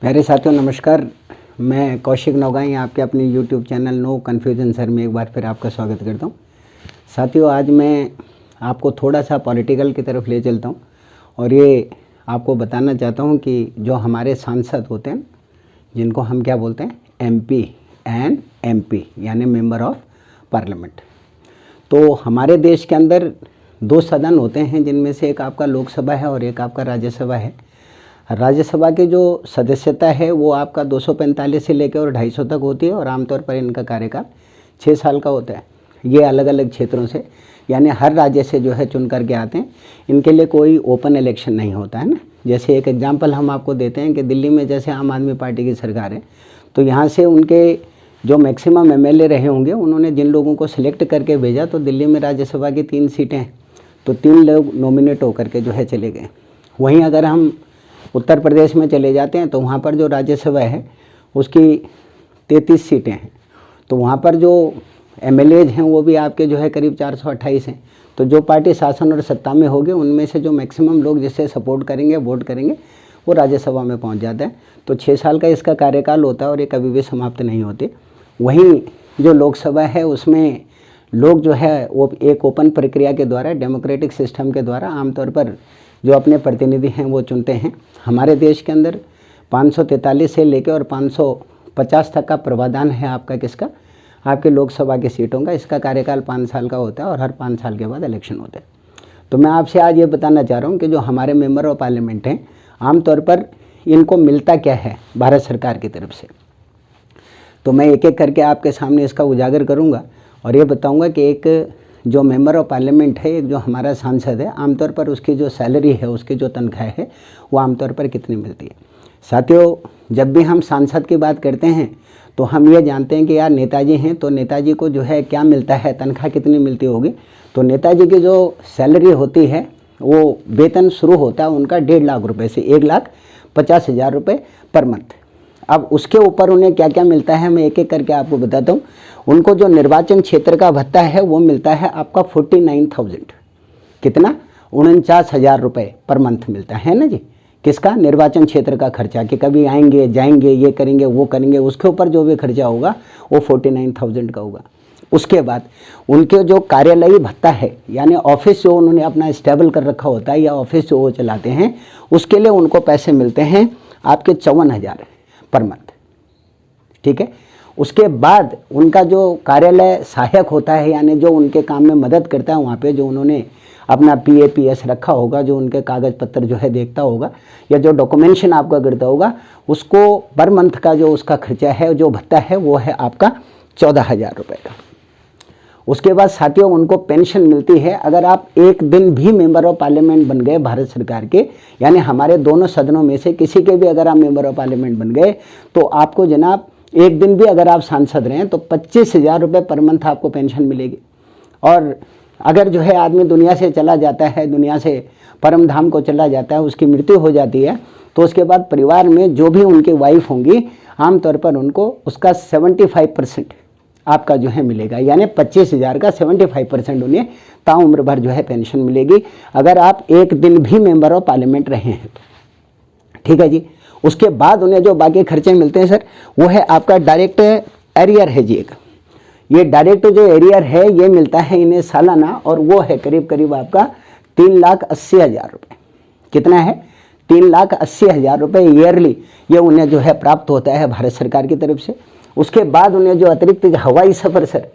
मेरे साथियों नमस्कार। मैं कौशिक नौगाई आपके अपने YouTube channel no confusion sir में एक बार फिर आपका स्वागत करता हूं। साथियों, आज मैं आपको थोड़ा सा पॉलिटिकल की तरफ ले चलता हूं और ये आपको बताना चाहता हूं कि जो हमारे सांसद होते हैं, जिनको हम क्या बोलते हैं, MP एंड MP यानी मेंबर ऑफ पार्लियामेंट। तो हमारे देश के अंदर दो सदन होते हैं, जिनमें से एक आपका लोकसभा है और एक आपका राज्यसभा है। राज्यसभा की जो सदस्यता है वो आपका 245 से लेकर और 250 तक होती है और आमतौर पर इनका कार्यकाल 6 साल का होता है। ये अलग अलग क्षेत्रों से यानी हर राज्य से जो है चुन करके आते हैं। इनके लिए कोई ओपन इलेक्शन नहीं होता है ना। जैसे एक एग्जांपल हम आपको देते हैं कि दिल्ली में जैसे आम आदमी पार्टी की सरकार है, तो यहाँ से उनके जो मैक्सिमम MLA रहे होंगे, उन्होंने जिन लोगों को सिलेक्ट करके भेजा, तो दिल्ली में राज्यसभा की 3 सीटें हैं, तो 3 लोग नॉमिनेट होकर के जो है चले गए। वहीं अगर हम उत्तर प्रदेश में चले जाते हैं तो वहाँ पर जो राज्यसभा है उसकी 33 सीटें हैं, तो वहाँ पर जो MLAs हैं वो भी आपके जो है करीब 428 हैं। तो जो पार्टी शासन और सत्ता में होगी, उनमें से जो मैक्सिमम लोग जिससे सपोर्ट करेंगे, वोट करेंगे, वो राज्यसभा में पहुँच जाता है। तो 6 साल का इसका कार्यकाल होता है और ये कभी भी समाप्त नहीं होती। वहीं जो लोकसभा है उसमें लोग जो है वो एक ओपन प्रक्रिया के द्वारा, डेमोक्रेटिक सिस्टम के द्वारा आमतौर पर जो अपने प्रतिनिधि हैं वो चुनते हैं। हमारे देश के अंदर 543 से लेकर और 550 तक का प्रावधान है आपका किसका, आपके लोकसभा की सीटों का। इसका कार्यकाल 5 साल का होता है और हर 5 साल के बाद इलेक्शन होता है। तो मैं आपसे आज ये बताना चाह रहा हूँ कि जो हमारे मेंबर ऑफ पार्लियामेंट हैं, आमतौर पर इनको मिलता क्या है भारत सरकार की तरफ से। तो मैं एक एक करके आपके सामने इसका उजागर करूँगा और ये बताऊँगा कि एक जो मेंबर ऑफ पार्लियामेंट है, एक जो हमारा सांसद है, आमतौर पर उसकी जो सैलरी है, उसकी जो तनख्वाह है, वो आमतौर पर कितनी मिलती है। साथियों, जब भी हम सांसद की बात करते हैं तो हम ये जानते हैं कि यार नेताजी हैं, तो नेताजी को जो है क्या मिलता है, तनख्वाह कितनी मिलती होगी। तो नेताजी की जो सैलरी होती है, वो वेतन शुरू होता है उनका 1.5 लाख रुपये से 1,50,000 रुपये पर मंथ। अब उसके ऊपर उन्हें क्या क्या मिलता है, मैं एक एक करके आपको बताता हूँ। उनको जो निर्वाचन क्षेत्र का भत्ता है वो मिलता है आपका 49,000, कितना, 49,000 रुपये पर मंथ मिलता है ना जी। किसका, निर्वाचन क्षेत्र का खर्चा, कि कभी आएंगे जाएंगे, ये करेंगे वो करेंगे, उसके ऊपर जो भी खर्चा होगा वो 49,000 का होगा। उसके बाद उनके जो कार्यालयी भत्ता है, यानी ऑफिस जो उन्होंने अपना स्टेबल कर रखा होता है या ऑफिस जो वो चलाते हैं, उसके लिए उनको पैसे मिलते हैं आपके 54,000 पर मंथ, ठीक है। उसके बाद उनका जो कार्यालय सहायक होता है, यानी जो उनके काम में मदद करता है, वहाँ पे जो उन्होंने अपना PAPS रखा होगा, जो उनके कागज़ पत्र जो है देखता होगा या जो डॉक्यूमेंटेशन आपका करता होगा, उसको पर मंथ का जो उसका खर्चा है, जो भत्ता है, वो है आपका 14,000 रुपये का। उसके बाद साथियों उनको पेंशन मिलती है। अगर आप एक दिन भी मेंबर ऑफ पार्लियामेंट बन गए भारत सरकार के, यानी हमारे दोनों सदनों में से किसी के भी अगर आप मेंबर ऑफ पार्लियामेंट बन गए, तो आपको जनाब एक दिन भी अगर आप सांसद रहें तो 25,000 रुपये पर मंथ आपको पेंशन मिलेगी। और अगर जो है आदमी दुनिया से चला जाता है, दुनिया से परम धाम को चला जाता है, उसकी मृत्यु हो जाती है, तो उसके बाद परिवार में जो भी उनकी वाइफ होंगी, आमतौर पर उनको उसका 75% आपका जो है मिलेगा, यानी 25,000 का 75% उन्हें ताउम्र भर जो है पेंशन मिलेगी, अगर आप एक दिन भी मेंबर ऑफ पार्लियामेंट रहे हैं तो, ठीक है जी। उसके बाद उन्हें जो बाकी खर्चे मिलते हैं सर, वो है आपका डायरेक्ट एरियर है जी। एक ये डायरेक्ट जो एरियर है ये मिलता है इन्हें सालाना, और वो है करीब करीब आपका 3,80,000 रुपये। कितना है, 3,80,000 रुपये ईयरली ये उन्हें जो है प्राप्त होता है भारत सरकार की तरफ से। उसके बाद उन्हें जो अतिरिक्त हवाई सफ़र सर,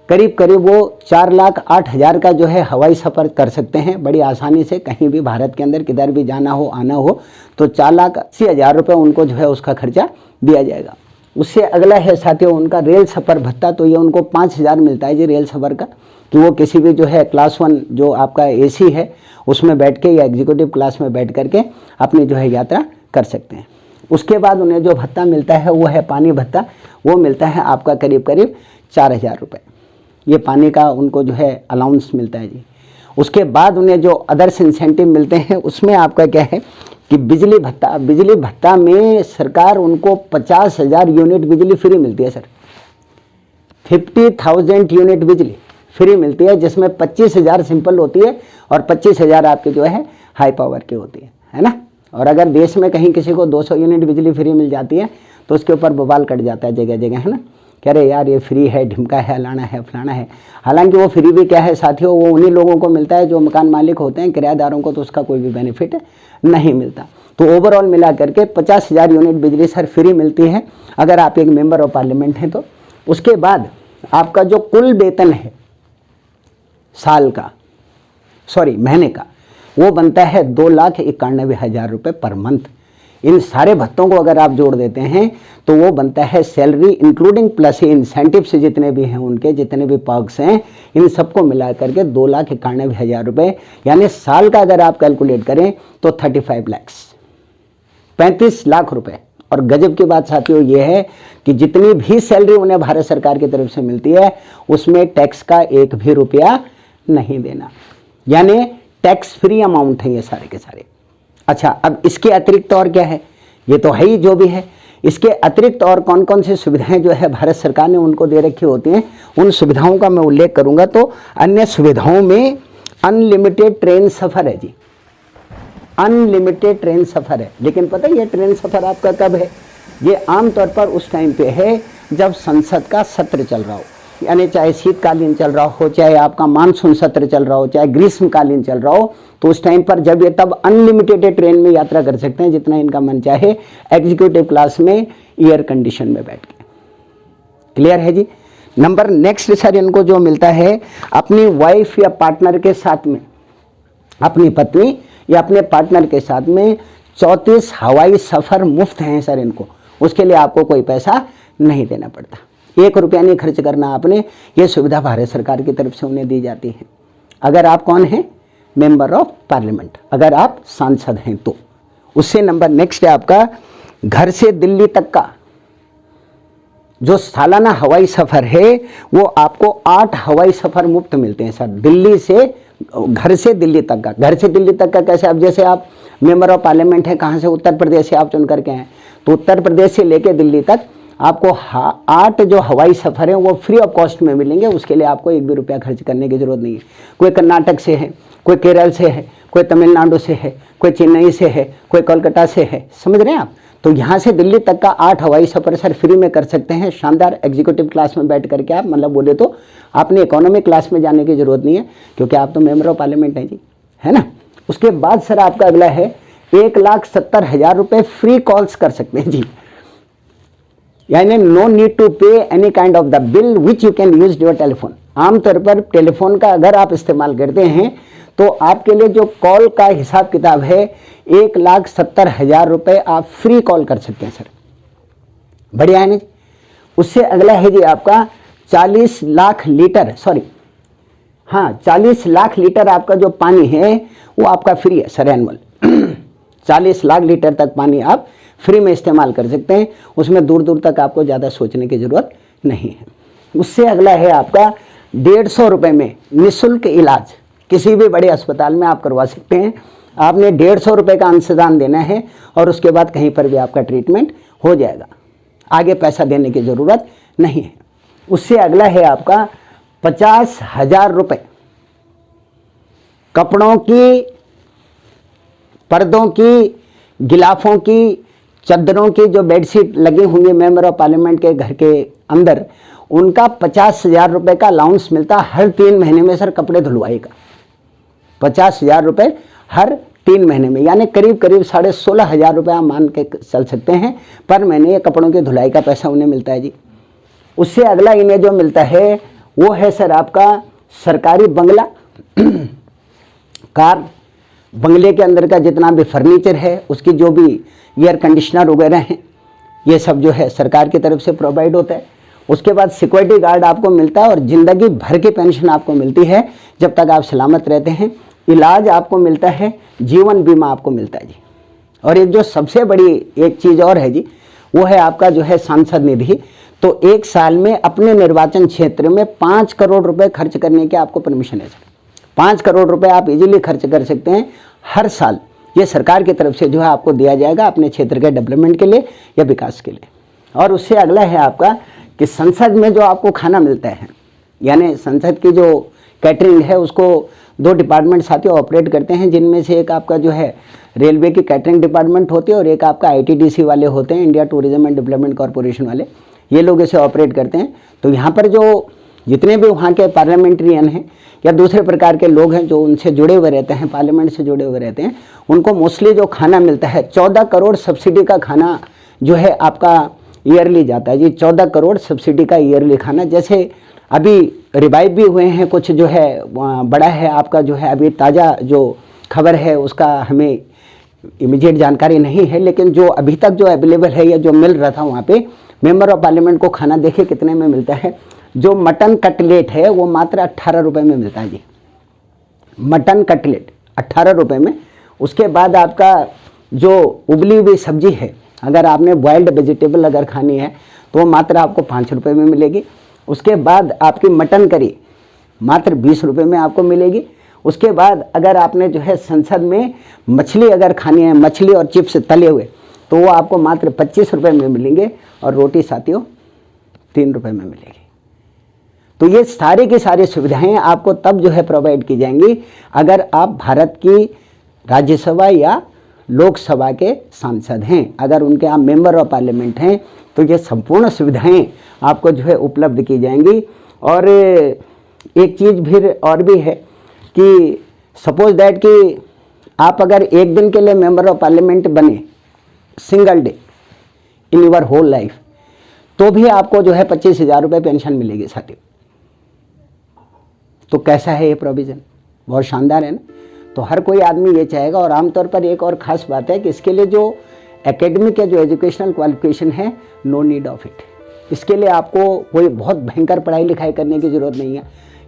करीब करीब वो 4,08,000 का जो है हवाई सफ़र कर सकते हैं बड़ी आसानी से। कहीं भी भारत के अंदर किधर भी जाना हो, आना हो, तो 4,80,000 रुपये उनको जो है उसका खर्चा दिया जाएगा। उससे अगला है साथियों उनका रेल सफ़र भत्ता। तो ये उनको 5,000 मिलता है जी रेल सफ़र का, कि वो किसी भी जो है क्लास 1 जो आपका AC है उसमें बैठ के या एग्जीक्यूटिव क्लास में बैठ करके अपनी जो है यात्रा कर सकते हैं। उसके बाद उन्हें जो भत्ता मिलता है वो है पानी भत्ता, वो मिलता है आपका करीब करीब 4,000 रुपये। ये पानी का उनको जो है अलाउंस मिलता है जी। उसके बाद उन्हें जो अदर्स इंसेंटिव मिलते हैं, उसमें आपका क्या है कि बिजली भत्ता। बिजली भत्ता में सरकार उनको 50,000 यूनिट बिजली फ्री मिलती है सर। 50,000 यूनिट बिजली फ्री मिलती है, जिसमें 25,000 सिंपल होती है और 25,000 आपके जो है हाई पावर की होती है ना। और अगर देश में कहीं किसी को 200 यूनिट बिजली फ्री मिल जाती है तो उसके ऊपर बवाल कट जाता है जगह जगह, है ना। कह रहे यार ये फ्री है, ढिमका है, लाना है, फलाना है। हालांकि वो फ्री भी क्या है साथियों, वो उन्हीं लोगों को मिलता है जो मकान मालिक होते हैं, किराएदारों को तो उसका कोई भी बेनिफिट नहीं मिलता। तो ओवरऑल मिला करके 50,000 यूनिट बिजली सर फ्री मिलती है अगर आप एक मेंबर ऑफ पार्लियामेंट हैं तो। उसके बाद आपका जो कुल वेतन है साल का, सॉरी महीने का, वो बनता है 2,91,000 रुपये पर मंथ। इन सारे भत्तों को अगर आप जोड़ देते हैं तो वो बनता है सैलरी इंक्लूडिंग प्लस इंसेंटिव्स जितने भी हैं उनके, जितने भी पर्क्स हैं, इन सबको मिला करके 2,91,000 रुपये, यानी साल का अगर आप कैलकुलेट करें तो 35 लाख, 35 लाख रुपए। और गजब की बात साथियों ये है कि जितनी भी सैलरी उन्हें भारत सरकार की तरफ से मिलती है उसमें टैक्स का एक भी रुपया नहीं देना, यानी टैक्स फ्री अमाउंट है ये सारे के सारे। अच्छा, अब इसके अतिरिक्त और क्या है, ये तो है ही जो भी है, इसके अतिरिक्त और कौन कौन सी सुविधाएं जो है भारत सरकार ने उनको दे रखी होती हैं, उन सुविधाओं का मैं उल्लेख करूंगा। तो अन्य सुविधाओं में अनलिमिटेड ट्रेन सफ़र है जी, अनलिमिटेड ट्रेन सफ़र है। लेकिन पता है ये ट्रेन सफ़र आपका कब है, ये आमतौर पर उस टाइम पे है जब संसद का सत्र चल रहा हो, यानी चाहे शीतकालीन चल रहा हो, चाहे आपका मानसून सत्र चल रहा हो, चाहे ग्रीष्मकालीन चल रहा हो, तो उस टाइम पर जब ये तब अनलिमिटेड ट्रेन में यात्रा कर सकते हैं जितना इनका मन चाहे, एग्जीक्यूटिव क्लास में एयर कंडीशन में बैठ के। क्लियर है जी। नंबर नेक्स्ट सर इनको जो मिलता है अपनी वाइफ या पार्टनर के साथ में, अपनी पत्नी या अपने पार्टनर के साथ में 34 हवाई सफ़र मुफ्त हैं सर इनको, उसके लिए आपको कोई पैसा नहीं देना पड़ता, 1 रुपया नहीं खर्च करना आपने, ये सुविधा भारत सरकार की तरफ से उन्हें दी जाती है। अगर आप कौन हैं, मेंबर ऑफ पार्लियामेंट, अगर आप सांसद हैं तो। उससे नंबर नेक्स्ट है आपका घर से दिल्ली तक का जो सालाना हवाई सफ़र है वो आपको 8 हवाई सफ़र मुफ्त मिलते हैं सर, दिल्ली से, घर से दिल्ली तक का। घर से दिल्ली तक का कैसे, अब जैसे आप मेंबर ऑफ पार्लियामेंट हैं, कहाँ से, उत्तर प्रदेश से आप चुन करके हैं, तो उत्तर प्रदेश से लेके दिल्ली तक आपको 8 जो हवाई सफ़र हैं वो फ्री ऑफ कॉस्ट में मिलेंगे, उसके लिए आपको 1 भी रुपया खर्च करने की ज़रूरत नहीं है। कोई कर्नाटक से है, कोई केरल से है, कोई तमिलनाडु से है, कोई चेन्नई से है, कोई कोलकाता से है, समझ रहे हैं आप। तो यहाँ से दिल्ली तक का 8 हवाई सफ़र सर फ्री में कर सकते हैं, शानदार एग्जीक्यूटिव क्लास में बैठ करके आप, मतलब बोले तो आपने इकोनॉमिक क्लास में जाने की ज़रूरत नहीं है क्योंकि आप तो मेंबर ऑफ पार्लियामेंट हैं जी, है ना। उसके बाद सर आपका अगला है 1,70,000 रुपये फ्री कॉल्स कर सकते हैं जी, यानी नो नीड टू पे any kind of the bill which you can use your telephone. आमतौर पर टेलीफोन का अगर आप इस्तेमाल करते हैं तो आपके लिए जो कॉल का हिसाब किताब है 1,70,000 रुपये आप फ्री कॉल कर सकते हैं सर, बढ़िया है ना। उससे अगला है जी आपका 40 लाख लीटर, सॉरी हाँ 40 लाख लीटर आपका जो पानी है वो आपका फ्री है सर एनुअल। 40 लाख लीटर तक पानी आप फ्री में इस्तेमाल कर सकते हैं, उसमें दूर दूर तक आपको ज़्यादा सोचने की ज़रूरत नहीं है। उससे अगला है आपका 150 रुपये में निःशुल्क इलाज किसी भी बड़े अस्पताल में आप करवा सकते हैं। आपने 150 रुपये का अंशदान देना है और उसके बाद कहीं पर भी आपका ट्रीटमेंट हो जाएगा, आगे पैसा देने की ज़रूरत नहीं है। उससे अगला है आपका 50,000 रुपये कपड़ों की, पर्दों की, गिलाफों की, चादरों की जो बेडशीट लगी होंगी मेंबर ऑफ पार्लियामेंट के घर के अंदर, उनका 50,000 रुपये का अलाउंस मिलता हर 3 महीने में सर कपड़े धुलवाई का। 50,000 रुपये हर 3 महीने में, यानी करीब करीब 16,500 रुपये आप मान के चल सकते हैं पर महीने ये कपड़ों की धुलाई का पैसा उन्हें मिलता है जी। उससे अगला इन्हें जो मिलता है वो है सर आपका सरकारी बंगला, कार, बंगले के अंदर का जितना भी फर्नीचर है, उसकी जो भी एयर कंडीशनर वगैरह हैं, ये सब जो है सरकार की तरफ से प्रोवाइड होता है। उसके बाद सिक्योरिटी गार्ड आपको मिलता है और ज़िंदगी भर की पेंशन आपको मिलती है जब तक आप सलामत रहते हैं। इलाज आपको मिलता है, जीवन बीमा आपको मिलता है जी। और एक जो सबसे बड़ी एक चीज़ और है जी, वो है आपका जो है सांसद निधि। तो 1 साल में अपने निर्वाचन क्षेत्र में 5 करोड़ रुपए खर्च करने की आपको परमिशन है सर। 5 करोड़ रुपए आप इजीली खर्च कर सकते हैं हर साल, ये सरकार की तरफ से जो है आपको दिया जाएगा अपने क्षेत्र के डेवलपमेंट के लिए या विकास के लिए। और उससे अगला है आपका कि संसद में जो आपको खाना मिलता है, यानी संसद की जो कैटरिंग है उसको दो डिपार्टमेंट साथियों ऑपरेट करते हैं, जिनमें से एक आपका जो है रेलवे की कैटरिंग डिपार्टमेंट होती है और एक आपका ITDC वाले होते हैं, India tourism and development corporation वाले, ये लोग इसे ऑपरेट करते हैं। तो यहाँ पर जो जितने भी वहाँ के पार्लियामेंट्रियन हैं या दूसरे प्रकार के लोग हैं जो उनसे जुड़े हुए रहते हैं, पार्लियामेंट से जुड़े हुए रहते हैं, उनको मोस्टली जो खाना मिलता है 14 करोड़ सब्सिडी का खाना जो है आपका ईयरली जाता है जी। 14 करोड़ सब्सिडी का ईयरली खाना। जैसे अभी रिवाइव भी हुए हैं कुछ जो है बड़ा है आपका जो है, अभी ताज़ा जो खबर है उसका हमें इमीडिएट जानकारी नहीं है, लेकिन जो अभी तक जो अवेलेबल है या जो मिल रहा था वहाँ पे मेंबर ऑफ पार्लियामेंट को खाना देखिए कितने में मिलता है। जो मटन कटलेट है वो मात्र 18 रुपये में मिलता है जी, मटन कटलेट 18 रुपये में। उसके बाद आपका जो उबली हुई सब्जी है, अगर आपने बॉइल्ड वेजिटेबल अगर खानी है तो वो मात्र आपको 5 रुपये में मिलेगी। उसके बाद आपकी मटन करी मात्र 20 रुपये में आपको मिलेगी। उसके बाद अगर आपने जो है संसद में मछली अगर खानी है, मछली और चिप्स तले हुए, तो वो आपको मात्र 25 रुपये में मिलेंगे और रोटी साथियों 3 रुपये में मिलेगी। तो ये सारी की सारी सुविधाएं आपको तब जो है प्रोवाइड की जाएंगी अगर आप भारत की राज्यसभा या लोकसभा के सांसद हैं। अगर उनके आप मेंबर ऑफ पार्लियामेंट हैं तो ये संपूर्ण सुविधाएं आपको जो है उपलब्ध की जाएंगी। और एक चीज़ फिर और भी है कि सपोज दैट कि आप अगर एक दिन के लिए मेंबर ऑफ पार्लियामेंट बने, single day in your whole life, तो भी आपको जो है 25,000 रुपये पेंशन मिलेगी साथियों। तो कैसा है ये प्रोविज़न, बहुत शानदार है ना। तो हर कोई आदमी ये चाहेगा। और आमतौर पर एक और ख़ास बात है कि इसके लिए जो एकेडमिक या जो एजुकेशनल क्वालिफिकेशन है, नो नीड ऑफ इट। इसके लिए आपको कोई बहुत भयंकर पढ़ाई लिखाई करने की ज़रूरत नहीं है,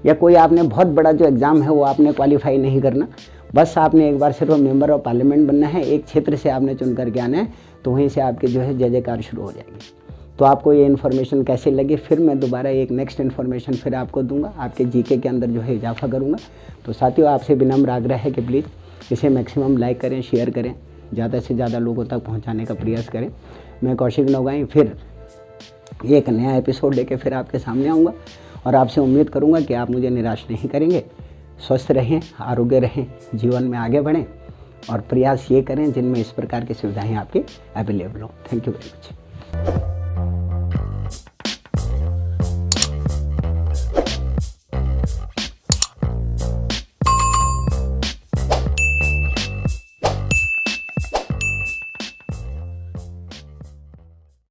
या कोई आपने बहुत बड़ा जो एग्ज़ाम है वो आपने क्वालिफाई नहीं करना। बस आपने एक बार सिर्फ मेंबर ऑफ पार्लियामेंट बनना है, एक क्षेत्र से आपने चुन करके आना है, तो वहीं से आपके जो है जय जयकार शुरू हो जाएगी। तो आपको ये इन्फॉर्मेशन कैसी लगी, फिर मैं दोबारा एक नेक्स्ट इन्फॉर्मेशन फिर आपको दूंगा, आपके जीके के अंदर जो है इजाफा करूंगा। तो साथियों आपसे विनम्र आग्रह है कि प्लीज़ इसे मैक्सिमम लाइक करें, शेयर करें, ज़्यादा से ज़्यादा लोगों तक पहुंचाने का प्रयास करें। मैं कौशिक नौगाई फिर एक नया एपिसोड लेके फिर आपके सामने आऊँगा और आपसे उम्मीद करूँगा कि आप मुझे निराश नहीं करेंगे। स्वस्थ रहें, आरोग्य रहें, जीवन में आगे बढ़ें और प्रयास ये करें जिनमें इस प्रकार की सुविधाएँ आपकी अवेलेबल हों। Thank you very much.